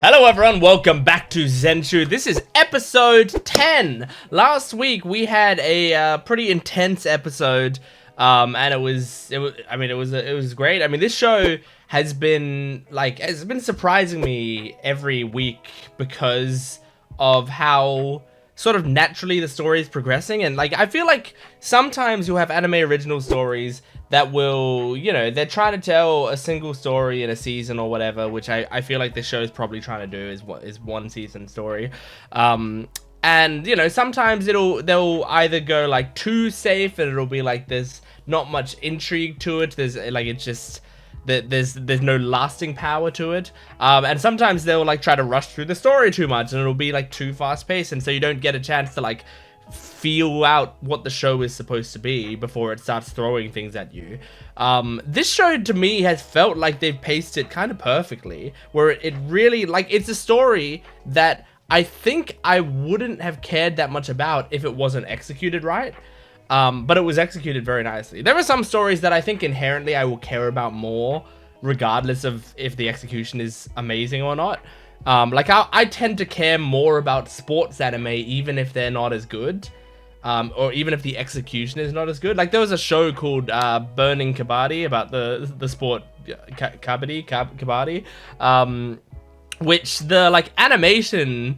Hello everyone, welcome back to ZENSHU. This is episode 10. Last week we had a pretty intense episode, and it was great. I mean, this show has been surprising me every week because of how sort of naturally the story is progressing. And like, I feel like sometimes you'll have anime original stories that will, you know, they're trying to tell a single story in a season or whatever, which I feel like this show is probably trying to do is one season story. And you know, sometimes they'll either go like too safe and it'll be like there's not much intrigue to it. There's like, it's just there's no lasting power to it. And sometimes they'll like try to rush through the story too much and it'll be like too fast paced, and so you don't get a chance to like feel out what the show is supposed to be before it starts throwing things at you. This show to me has felt like they've paced it kind of perfectly, where it really, like, it's a story that I think I wouldn't have cared that much about if it wasn't executed right. But it was executed very nicely. There are some stories that I think inherently I will care about more, regardless of if the execution is amazing or not. Like I tend to care more about sports anime even if they're not as good, or even if the execution is not as good. Like there was a show called Burning Kabaddi about the sport kabaddi, which the like animation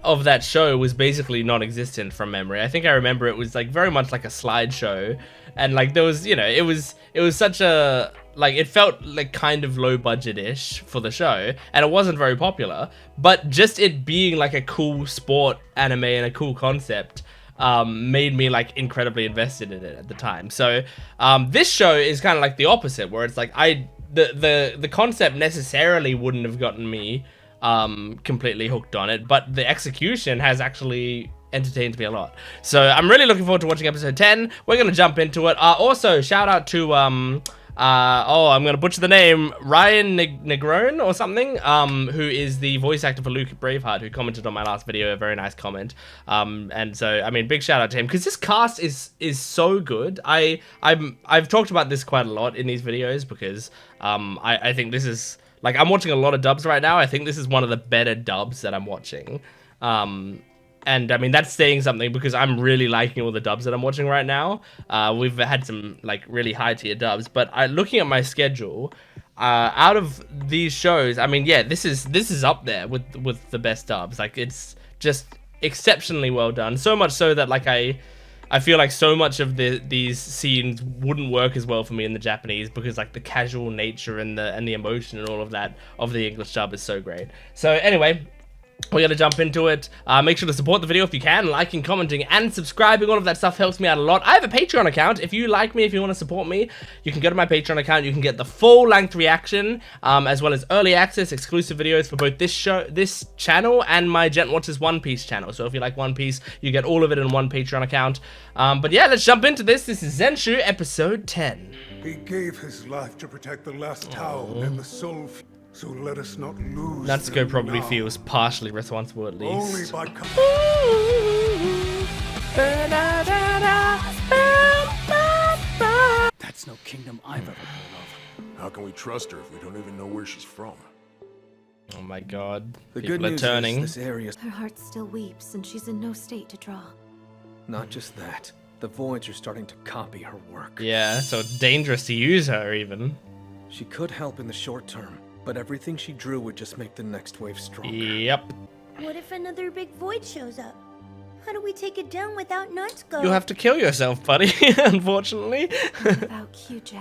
of that show was basically non-existent from memory. I think I remember it was like very much like a slideshow, and like there was, you know, it was such a, like, it felt like kind of low budget-ish for the show, and it wasn't very popular, but just it being like a cool sport anime and a cool concept made me like incredibly invested in it at the time. So this show is kind of like the opposite, where it's like the concept necessarily wouldn't have gotten me completely hooked on it, but the execution has actually entertained me a lot. So I'm really looking forward to watching episode 10. We're gonna jump into it. Also, shout out to I'm gonna butcher the name, Ryan Negrone or something, who is the voice actor for Luke Braveheart, who commented on my last video. A very nice comment. And so, I mean, big shout out to him, because this cast is so good. I've talked about this quite a lot in these videos, because I think this is, like, I'm watching a lot of dubs right now. I think this is one of the better dubs that I'm watching. And I mean, that's saying something, because I'm really liking all the dubs that I'm watching right now. We've had some like really high tier dubs, but looking at my schedule, out of these shows, I mean, yeah, this is up there with the best dubs. Like, it's just exceptionally well done. So much so that like I feel like so much of these scenes wouldn't work as well for me in the Japanese, because like the casual nature and the emotion and all of that of the English dub is so great. So anyway, we're gonna jump into it. Make sure to support the video if you can, liking, commenting, and subscribing. All of that stuff helps me out a lot. I have a Patreon account. If you like me, if you want to support me, you can go to my Patreon account. You can get the full-length reaction, as well as early access, exclusive videos for both this channel, and my Jent Watches One Piece channel. So if you like One Piece, you get all of it in one Patreon account. But yeah, let's jump into this. This is ZENSHU, episode 10. He gave his life to protect the last town and the soul. So let us not lose. Natsuko probably feels partially responsible, at least. Only by That's no kingdom I've ever heard of. How can we trust her if we don't even know where she's from? Oh my god. The People good are news turning. is this area. Her heart still weeps, and she's in no state to draw. Not just that, the voids are starting to copy her work. Yeah, so it's dangerous to use her even. She could help in the short term, but everything she drew would just make the next wave stronger. Yep. What if another big void shows up? How do we take it down without Natsuko? You'll have to kill yourself, buddy, unfortunately. Without QJ,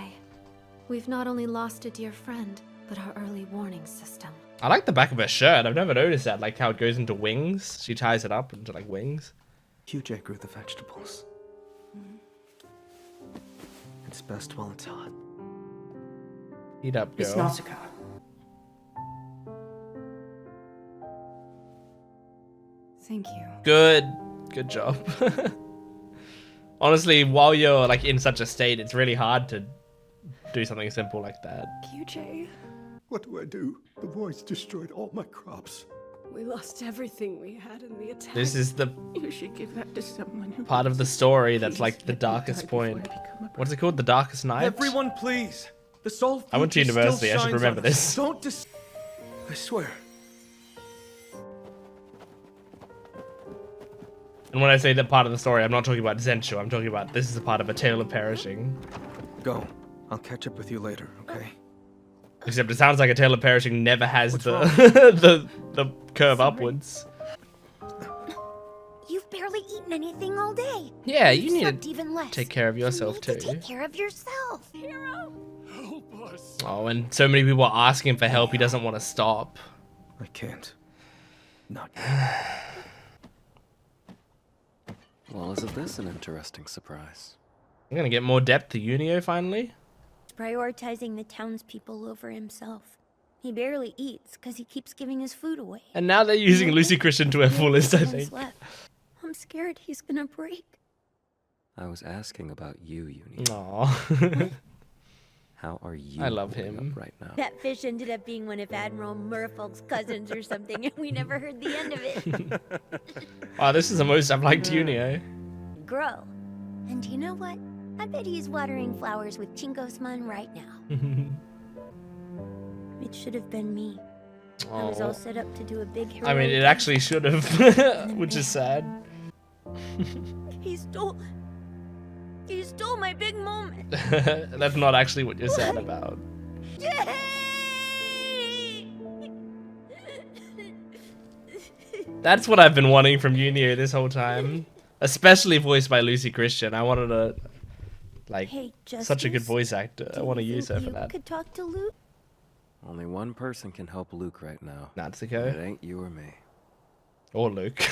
we've not only lost a dear friend, but our early warning system. I like the back of her shirt. I've never noticed that, like how it goes into wings. She ties it up into like wings. QJ grew the vegetables. It's best while it's hot. Eat up, girl. It's Natsuko. Thank you. Good job. Honestly, while you're like in such a state, it's really hard to do something simple like that. QJ, What do I do? The voice destroyed all my crops. We lost everything we had in the attack. This is the You should give that to someone who part of the story that's like the darkest point. What's it called? The darkest night? Everyone, please! The soul I went to future university. I still should shines remember on us. this. Don't I swear, And when I say that part of the story, I'm not talking about ZENSHU. I'm talking about this is a part of A Tale of Perishing. Go. I'll catch up with you later, okay? Except it sounds like A Tale of Perishing never has the the curve upwards. You've barely eaten anything all day. Yeah, You've you need slept to even less. take care of yourself You too. need to take care of yourself. Hero! Oh, and so many people are asking for help. He doesn't want to stop. I can't. Not yet. Well, isn't this an interesting surprise? I'm gonna get more depth to Yunio finally. Prioritizing the townspeople over himself. He barely eats because he keeps giving his food away. And now they're using Lucy Christian to her fullest, I think. I'm scared he's gonna break. I was asking about you, Uni. Aww. How are you? I love holding him. up right now. That fish ended up being one of Admiral Merfolk's cousins or something, and we never heard the end of it. Wow, this is the most I've liked Yunio. Grow. And you know what? I bet he's watering flowers with Chinkosman right now. It should have been me. I was all set up to do a big hero. I mean, it actually should have, which is sad. He stole my big moment. That's not actually what you're sad about. That's what I've been wanting from Yunio this whole time. Especially voiced by Lucy Christian. I wanted to, like, Hey, such a good Justice, voice actor. I want to use her for you that. could talk to Luke. Only one person can help Luke right now. Natsuko. It ain't you or me. Or Luke.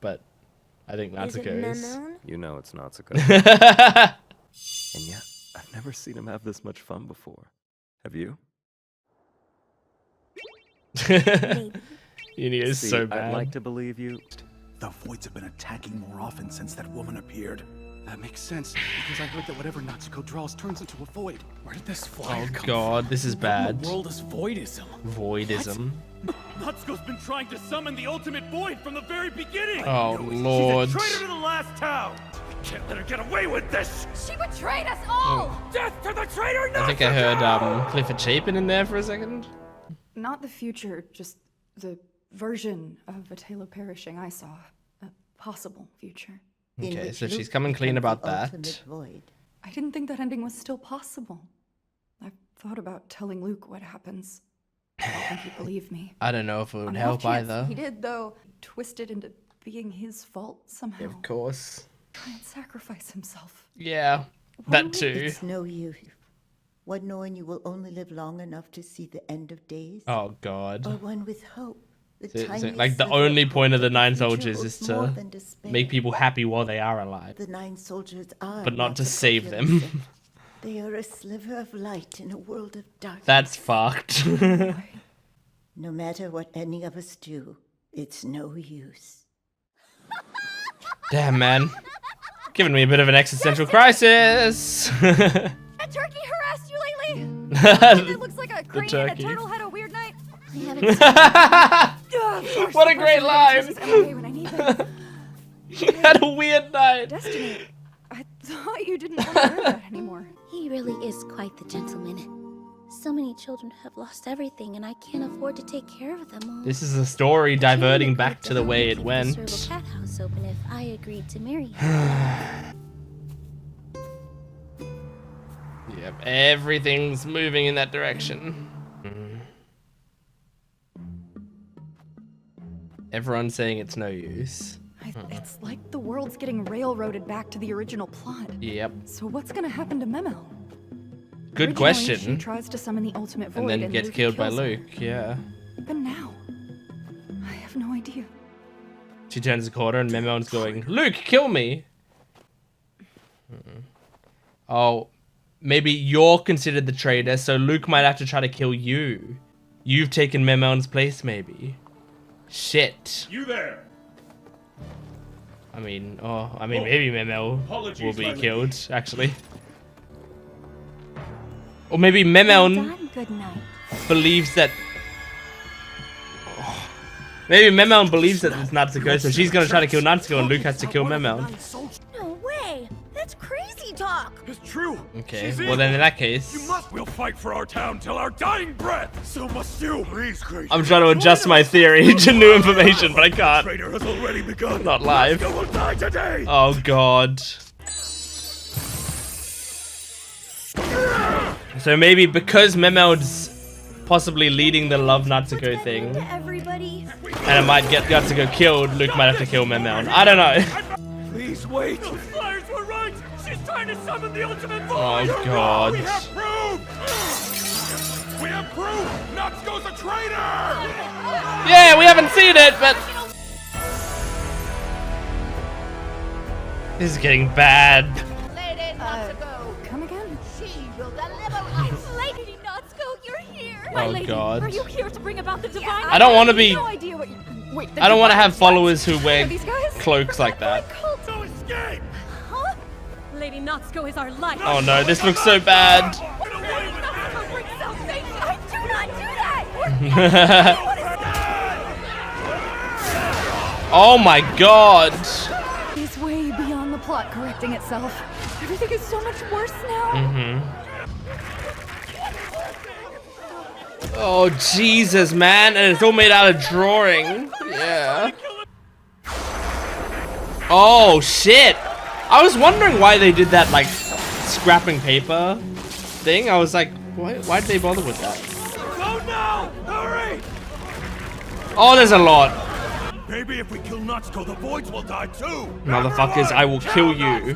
But I think Is it Natsuko is. Memon? You know it's not so good. And yet, I've never seen him have this much fun before. Have you? Maybe. Yunio is See, so bad. I'd like to believe you. The voids have been attacking more often since that woman appeared. That makes sense, because I heard that whatever Natsuko draws turns into a void. Where did this fire come God, this is from? bad. What in the world is voidism? Voidism. Natsuko's been trying to summon the ultimate void from the very beginning! Oh, Lord. She's a traitor to the last town! Can't let her get away with this! She betrayed us all! Death to the traitor Natsuko! I think I heard Clifford Chapin in there for a second. Not the future, just the version of A Tale of Perishing I saw. A possible future. Okay, so she's coming clean about that. I didn't think that ending was still possible. I've thought about telling Luke what happens. I don't think he'd believe me. I don't know if it would On the help off chance either. He did, though. Twisted into being his fault somehow. Of course. Try and sacrifice himself. Yeah, that too. It's no use. One knowing you will only live long enough to see the end of days. Oh, God. Or one with hope. So, like, the only point of the 9 soldiers is to make people happy while they are alive. The 9 soldiers are but not to a save them. They are a sliver of light in a world of darkness. That's fucked. No matter what any of us do, it's no use. Damn, man. Giving me a bit of an existential crisis. A turkey harassed you lately? It looks like a crane and a turtle had a weird night. What a great line! You had a weird night. Destiny, I thought you didn't want to wear that anymore. He really is quite the gentleman. So many children have lost everything, and I can't afford to take care of them all. This is a story diverting back to the way it went. The cat house open if I agreed to marry him. Yep, everything's moving in that direction. Everyone's saying it's no use. It's like the world's getting railroaded back to the original plot. Yep. So what's gonna happen to Memo? Good Originally, question. She tries to summon the ultimate void And then gets Luke killed by kills her. Luke, yeah. But now, I have no idea. She turns the corner and Memon's going, Luke, kill me! Oh, maybe you're considered the traitor, so Luke might have to try to kill you. You've taken Memon's place, maybe. Shit. You there! I mean, maybe Memo will be killed, actually. Or maybe Memon Good night. believes that... Maybe Memon believes that it's Natsuko, so she's gonna try to kill Natsuko and Luke has to kill Memon. No way! That's crazy talk! It's true! Okay, well then in that case... We'll fight for our town till our dying breath! So must you! Please, Traitor. I'm trying to adjust my theory to new information, but I can't. Traitor has already begun. Not live. Natsuko will die today! Oh god. So maybe because Memeld's possibly leading the Love Natsuko thing, and it might get Natsuko killed, Luke might have to kill Memeld. I don't know. Please wait. Those flyers were right. She's trying to summon the ultimate void. Oh god. We have proof. We have proof. Natsuko's a traitor. Yeah, we haven't seen it, but this is getting bad. Lady Natsuko. Come again? She will deliver. Lady Natsuko, you're here. Oh lady, god. Are you here to bring about the divine? I don't want to be. No idea what you... Wait, I don't want to have followers who wear these guys? cloaks like that. No escape. Huh? Lady Natsuko is our life. Oh no, this looks so bad. Lady Natsuko brings salvation. I do not do that. Oh my god. He's way beyond the plot correcting itself. Everything is so much worse now. Oh Jesus, man, and it's all made out of drawing. Yeah. Oh shit. I was wondering why they did that, like, scrapping paper thing. I was like, why did they bother with that? Oh no! Hurry! Oh, there's a lot. Maybe if we kill Natsuko, the voids will die too. Motherfuckers, I will kill you.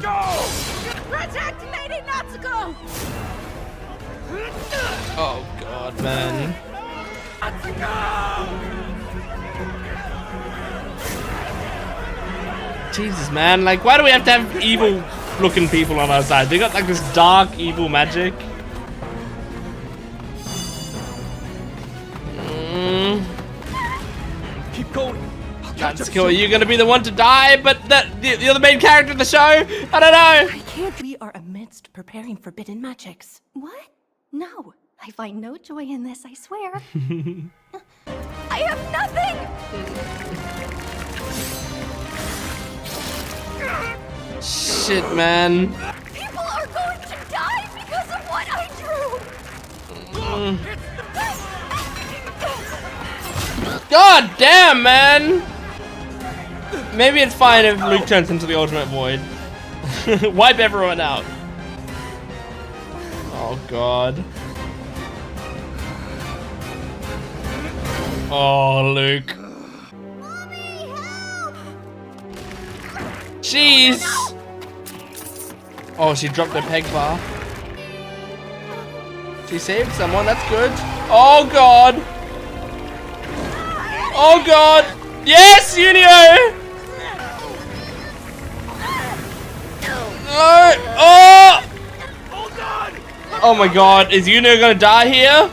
Protect Lady Natsuko. Oh god, man. Jesus, man, like, why do we have to have evil looking people on our side? They got like this dark evil magic. Keep going. Natsuko, are you gonna be the one to die? But you're the main character of the show? I don't know. I can't. We are amidst preparing forbidden magics. What? No. I find no joy in this, I swear. I have nothing! Shit, man. People are going to die because of what I drew! God damn, man. Maybe it's fine if Luke turns into the Ultimate Void. Wipe everyone out. Oh, God. Oh, Luke. Mommy, help! Jeez. Oh, she dropped her peg bar. She saved someone, that's good. Oh, God. Oh, God. Yes, Unio. No. Oh. Oh, my God. Is Unio going to die here?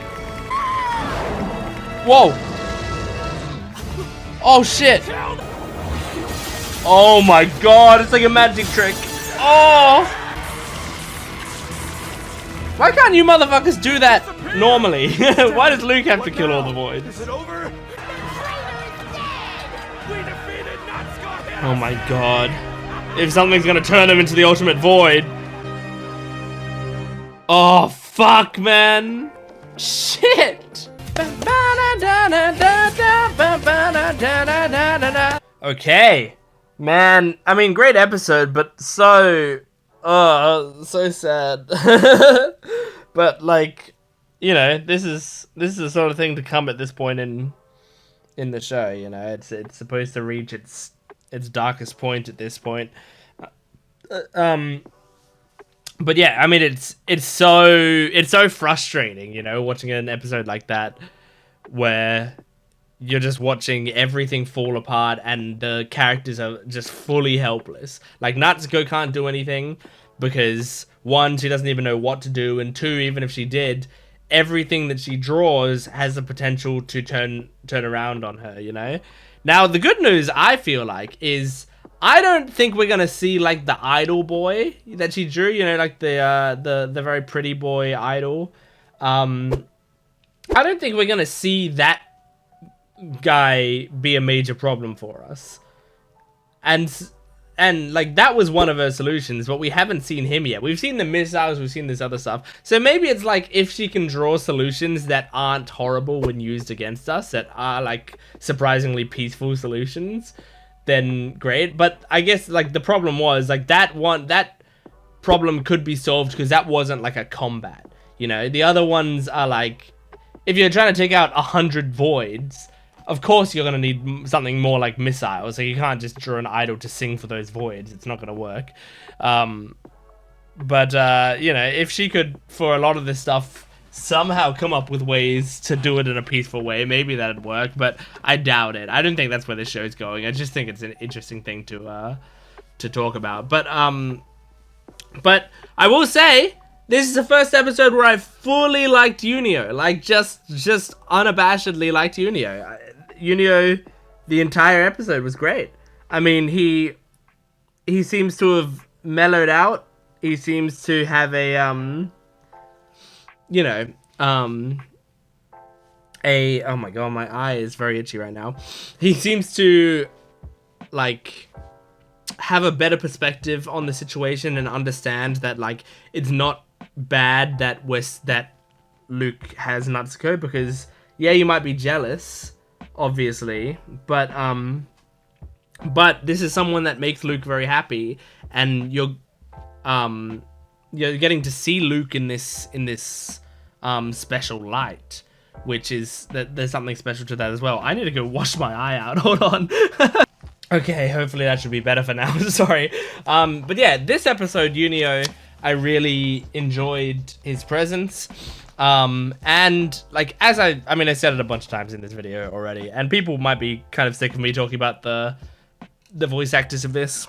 Whoa. Oh, shit. Oh, my God. It's like a magic trick. Oh. Why can't you motherfuckers do that normally? Why does Luke have to kill all the voids? Is it over? Oh my god. If something's gonna turn him into the ultimate void. Oh fuck, man. Shit. Okay. Man, I mean, great episode, but so sad. But like, you know, this is the sort of thing to come at this point in the show. You know, it's supposed to reach its darkest point at this point. But yeah, I mean, it's so frustrating, you know, watching an episode like that where you're just watching everything fall apart and the characters are just fully helpless. Like, Natsuko can't do anything because, one, she doesn't even know what to do, and two, even if she did, everything that she draws has the potential to turn around on her, you know? Now, the good news, I feel like, is I don't think we're gonna see, like, the idol boy that she drew, you know, like the very pretty boy idol. I don't think we're gonna see that guy be a major problem for us. And and like that was one of her solutions, but we haven't seen him yet. We've seen the missiles, we've seen this other stuff. So maybe it's like if she can draw solutions that aren't horrible when used against us, that are like surprisingly peaceful solutions, then great. But I guess like the problem was like that problem could be solved because that wasn't like a combat. You know, the other ones are like, if you're trying to take out 100 voids, of course you're going to need something more like missiles. So you can't just draw an idol to sing for those voids. It's not going to work. But you know, if she could, for a lot of this stuff, somehow come up with ways to do it in a peaceful way, maybe that'd work. But I doubt it. I don't think that's where this show's going. I just think it's an interesting thing to talk about. But I will say, this is the first episode where I fully liked Yunio. Like, just unabashedly liked Yunio. Yunio, the entire episode was great. I mean, he seems to have mellowed out. He seems to have a, oh my god, my eye is very itchy right now. He seems to, like, have a better perspective on the situation and understand that, like, it's not bad that Luke has Natsuko, because yeah, you might be jealous, obviously, but this is someone that makes Luke very happy, and you're getting to see Luke in this special light, which is that there's something special to that as well. I need to go wash my eye out. Hold on. Okay, hopefully that should be better for now. Sorry. But yeah, this episode, Yunio, I really enjoyed his presence. And like, as I said it a bunch of times in this video already, and people might be kind of sick of me talking about the voice actors of this,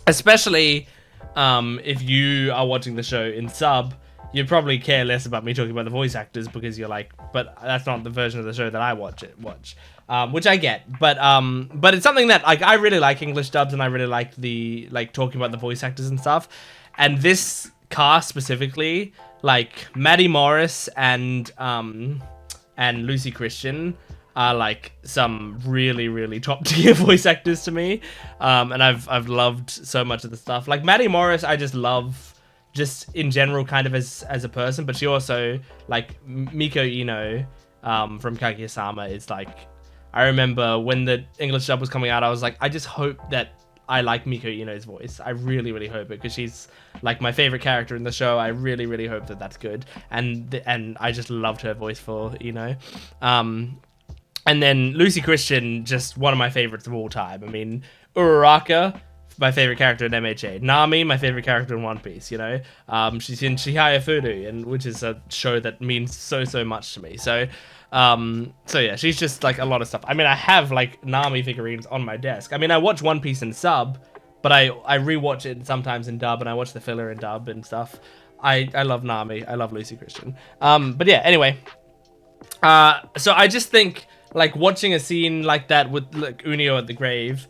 especially if you are watching the show in sub. You'd probably care less about me talking about the voice actors because you're like, but that's not the version of the show that I watch. Which I get, but it's something that, like, I really like English dubs, and I really like talking about the voice actors and stuff. And this cast specifically, like Maddie Morris and Lucy Christian, are like some really, really top tier voice actors to me. And I've loved so much of the stuff. Like Maddie Morris, I just love. Just in general, kind of as a person, but she also, like, Miko Ino from Kaguya-sama is like, I remember when the English dub was coming out, I was like, I just hope that I like Miko Ino's voice. I really, really hope it, because she's like my favorite character in the show. I really, really hope that that's good, and I just loved her voice for Ino. And then Lucy Christian, just one of my favorites of all time. I mean, Uraraka, my favorite character in MHA. Nami, my favorite character in One Piece, you know? She's in Chihaya Furu, which is a show that means so much to me. So yeah, she's just like a lot of stuff. I mean, I have like Nami figurines on my desk. I mean, I watch One Piece in sub, but I rewatch it sometimes in dub, and I watch the filler in dub and stuff. I love Nami. I love Lucy Christian. But yeah, anyway. So I just think, like, watching a scene like that with, like, Unio at the grave,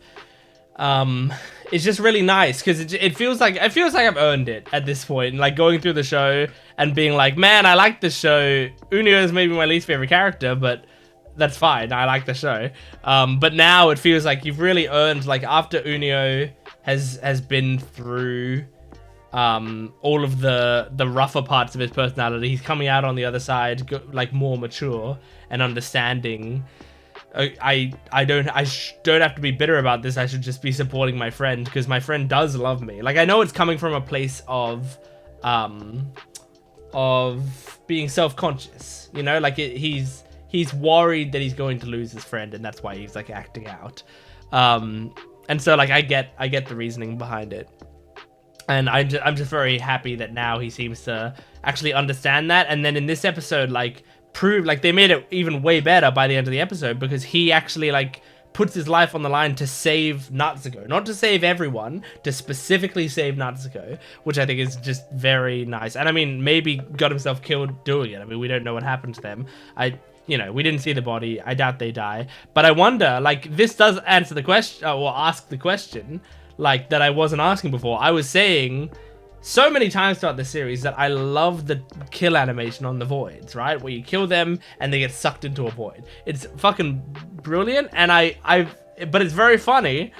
it's just really nice, because it feels like I've earned it at this point. Like, going through the show and being like, man, I like this show. Unio is maybe my least favorite character, but that's fine. I like the show. But now it feels like you've really earned, like, after Unio has been through all of the rougher parts of his personality, he's coming out on the other side, like, more mature and understanding. I don't have to be bitter about this. I should just be supporting my friend, because my friend does love me. Like, I know it's coming from a place of being self-conscious, you know, like he's worried that he's going to lose his friend, and that's why he's like acting out. And so, like, I get the reasoning behind it, and I'm just very happy that now he seems to actually understand that. And then in this episode, like, prove, like, they made it even way better by the end of the episode, because he actually, like, puts his life on the line to save Natsuko, not to save everyone, to specifically save Natsuko, which I think is just very nice. And I mean, maybe got himself killed doing it. I mean, we don't know what happened to them. We didn't see the body. I doubt they die, but I wonder, like, this does answer the question, or ask the question, like, that I wasn't asking before. I was saying so many times throughout the series that I love the kill animation on the voids, right? Where you kill them and they get sucked into a void. It's fucking brilliant, and but it's very funny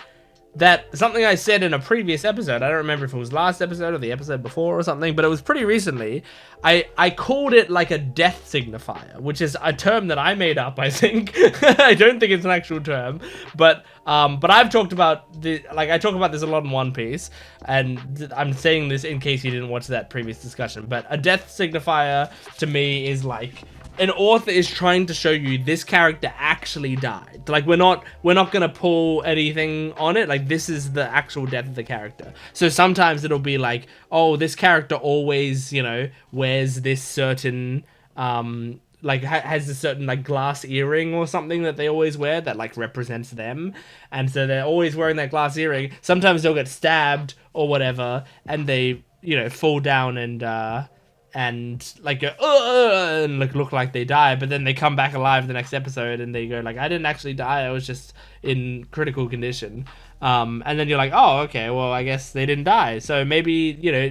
that something I said in a previous episode, I don't remember if it was last episode or the episode before or something, but it was pretty recently. I called it like a death signifier, which is a term that I made up, I think. I don't think it's an actual term, but I've talked about I talk about this a lot in One Piece, and I'm saying this in case you didn't watch that previous discussion, but a death signifier to me is like, an author is trying to show you this character actually died. Like, we're not gonna pull anything on it. Like, this is the actual death of the character. So sometimes it'll be like, oh, this character always, you know, wears this certain like has a certain like glass earring or something that they always wear that like represents them, and so they're always wearing that glass earring. Sometimes they'll get stabbed or whatever, and they, you know, fall down and like go and look like they die, but then they come back alive the next episode and they go like, I didn't actually die, I was just in critical condition. And then you're like, oh, okay, well, I guess they didn't die. So maybe, you know,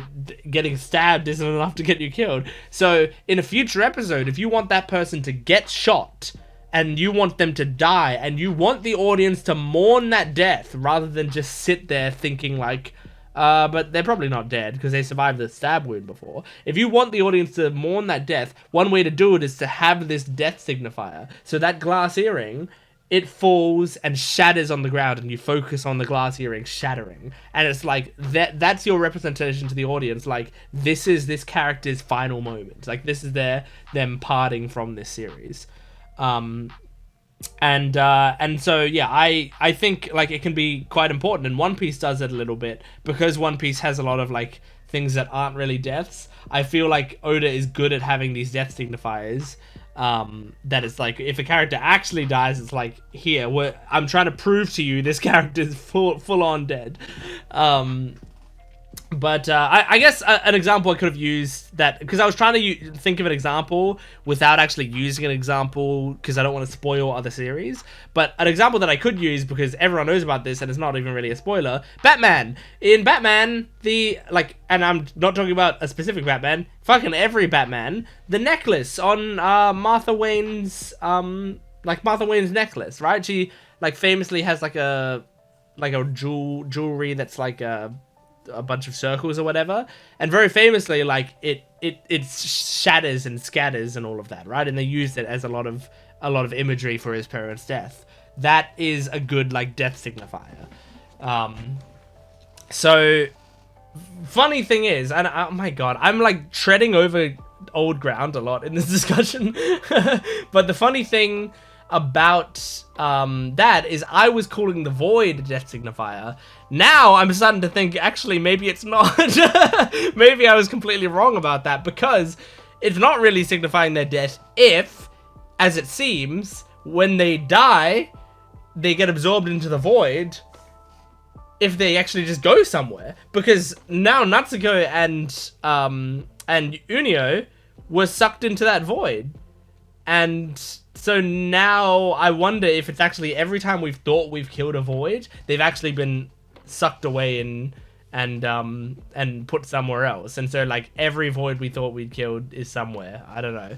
getting stabbed isn't enough to get you killed. So in a future episode, if you want that person to get shot and you want them to die and you want the audience to mourn that death rather than just sit there thinking like, but they're probably not dead because they survived the stab wound before. If you want the audience to mourn that death, one way to do it is to have this death signifier. So that glass earring, it falls and shatters on the ground, and you focus on the glass earring shattering. And it's like, that's your representation to the audience. Like, this is this character's final moment. Like, this is them parting from this series. And so yeah, I think like it can be quite important, and One Piece does it a little bit because One Piece has a lot of like things that aren't really deaths. I feel like Oda is good at having these death signifiers, that it's like if a character actually dies, it's like, here, I'm trying to prove to you this character is full on dead. But I guess an example I could have used that, because I was trying to think of an example without actually using an example because I don't want to spoil other series. But an example that I could use, because everyone knows about this and it's not even really a spoiler, Batman. In Batman, and I'm not talking about a specific Batman, fucking every Batman, the necklace on Martha Wayne's necklace, right? She like famously has like a jewelry that's like a bunch of circles or whatever, and very famously like it shatters and scatters and all of that, right? And they used it as a lot of imagery for his parents' death. That is a good like death signifier. So funny thing is, and oh my god, I'm like treading over old ground a lot in this discussion, but the funny thing about that is I was calling the void a death signifier. Now I'm starting to think actually maybe it's not. Maybe I was completely wrong about that, because it's not really signifying their death if, as it seems, when they die they get absorbed into the void if they actually just go somewhere, because now Natsuko and Unio were sucked into that void. And so now I wonder if it's actually every time we've thought we've killed a void, they've actually been sucked away and put somewhere else. And so like every void we thought we'd killed is somewhere. I don't know.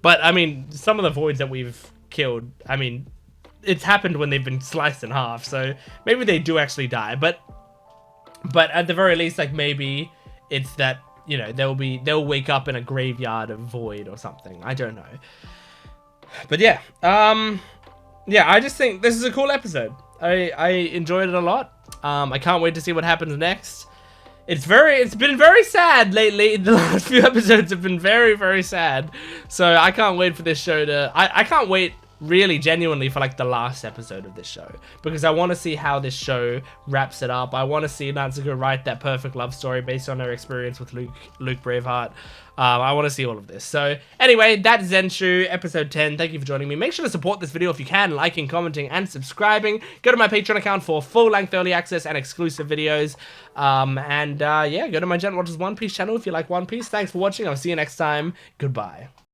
But I mean, some of the voids that we've killed, I mean, it's happened when they've been sliced in half. So maybe they do actually die. But at the very least, like maybe it's that, you know, they'll wake up in a graveyard of void or something. I don't know. But yeah, I just think this is a cool episode. I enjoyed it a lot. I can't wait to see what happens next. It's been very sad lately. The last few episodes have been very, very sad. So I can't wait for this show to... I can't wait really genuinely for like the last episode of this show, because I want to see how this show wraps it up. I want to see Natsuko write that perfect love story based on her experience with Luke Braveheart. I want to see all of this. So anyway, that's ZENSHU episode 10. Thank you for joining me. Make sure to support this video if you can, liking, commenting, and subscribing. Go to my Patreon account for full-length early access and exclusive videos. Yeah, go to my Jent Watches One Piece channel if you like One Piece. Thanks for watching. I'll see you next time. Goodbye.